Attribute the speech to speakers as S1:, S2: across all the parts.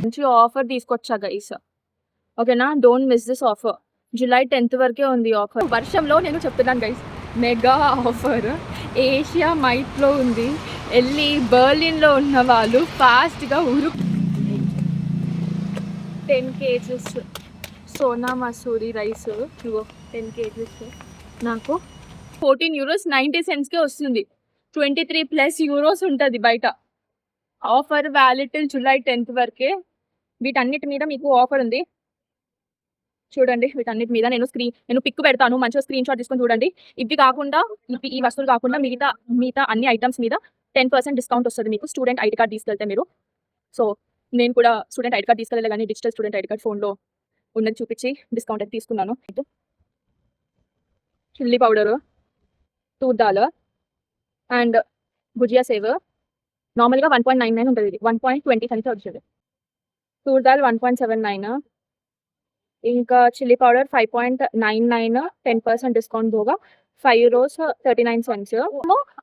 S1: మంచి ఆఫర్ తీసుకొచ్చా గైస్, ఓకేనా? Don't miss this offer. July 10th వరకే ఉంది ఆఫర్. వర్షంలో నేను చెప్తున్నాను గైస్, మెగా ఆఫర్ ఏషియా మైట్లో ఉంది. వెళ్ళి బర్లిన్లో ఉన్న వాళ్ళు ఫాస్ట్గా 10 kgs Sona Masoori rice 10 kgs నాకు 14 euros 90 centsకే వస్తుంది. 23+ euros ఉంటుంది బయట. Offer valid till July 10th వరకే. వీటన్నిటి మీద మీకు ఆఫర్ ఉంది చూడండి. వీటన్నిటి మీద నేను పిక్ పెడతాను, మంచిగా స్క్రీన్ షాట్ తీసుకొని చూడండి. ఇవి కాకుండా ఈ వస్తువులు కాకుండా మిగతా అన్ని ఐటమ్స్ మీద 10% డిస్కౌంట్ వస్తుంది మీకు. స్టూడెంట్ ఐడి కార్డ్ తీసుకెళ్తే మీరు. సో నేను కూడా స్టూడెంట్ ఐడి కార్డ్ తీసుకెళ్ళాలి, కానీ డిజిటల్ స్టూడెంట్ ఐడి కార్డ్ ఫోన్లో ఉన్నది చూపించి డిస్కౌంట్ అయితే తీసుకున్నాను. Chilli powder $2 and bhujia save నార్మల్గా 1.99 ఉంటుంది, ఇది 1.20 అయితే వచ్చింది. $2 1.79. ఇంకా చిల్లీ పౌడర్ 5.99, 10% డిస్కౌంట్ పోగా €5 39 cents.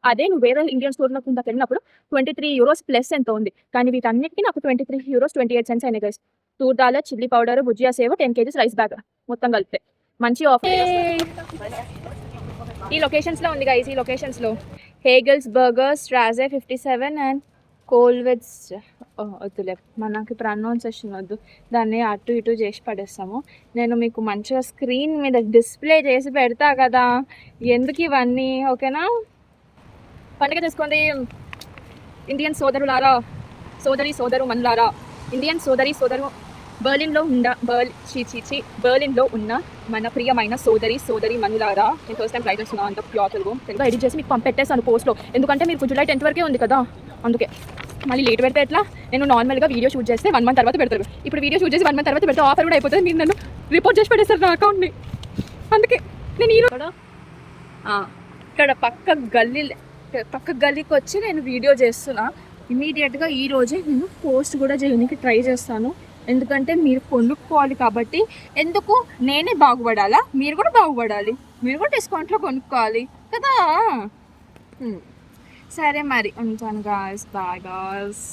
S1: అదే నువ్వు వేరే ఇండియన్ స్టోర్లో కింద వెళ్ళినప్పుడు 23 euros ప్లస్ ఎంత ఉంది, కానీ వీటన్నిటికీ నాకు 23 euros 28 cents అయినాయి guys. $2 chilli powder, bhujia save, 10 kgs rice bag మొత్తం కలిపితే మంచి ఆఫర్. ఈ లొకేషన్స్లో ఉంది గైస్. ఈ లొకేషన్స్లో హేగల్స్ బర్గర్స్, రాజే 57 అండ్ కోల్వెట్స్. వద్దులే, మనకి ప్రొనౌన్సియేషన్ వద్దు, దాన్ని అటు ఇటు చేసి పడేస్తాము. నేను మీకు మంచిగా స్క్రీన్ మీద డిస్ప్లే చేసి పెడతా కదా, ఎందుకు ఇవన్నీ, ఓకేనా? పండుగ చేసుకోండి ఇండియన్ సోదరులారా, సోదరు మనులారా. ఇండియన్ సోదరు బర్లిన్లో ఉన్న మన ప్రియమైన సోదరి మనులారా. నేను ఫస్ట్ టైం ట్రై చేస్తున్నాను, అంత ప్యూర్గా తెలుగు ఎడిట్ చేసి మీకు పంపెట్టేస్తాను పోస్ట్లో. ఎందుకంటే మీకు జూలై 10th వరకే ఉంది కదా, అందుకే. మళ్ళీ లేట్ పెడితే ఎట్లా? నేను నార్మల్గా వీడియో షూట్ చేస్తే 1 month తర్వాత పెడతారు. ఇప్పుడు వీడియో షూట్ చేసి 1 month తర్వాత పెడితే ఆఫర్ కూడా అయిపోతుంది. మీరు నన్ను రిపోర్ట్ చేసి పెట్టేస్తారు నా అకౌంట్ని. అందుకే నేను ఇక్కడ పక్క గల్లీకి వచ్చి నేను వీడియో చేస్తున్నా. ఇమీడియట్గా ఈరోజే నేను పోస్ట్ కూడా చేయడానికి ట్రై చేస్తాను, ఎందుకంటే మీరు కొనుక్కోవాలి కాబట్టి. ఎందుకు నేనే బాగుపడాలా, మీరు కూడా బాగుపడాలి, మీరు కూడా డిస్కౌంట్లో కొనుక్కోవాలి కదా. సరే మరి ఉంటాను గాయ్స్, బాయ్ గాయ్స్.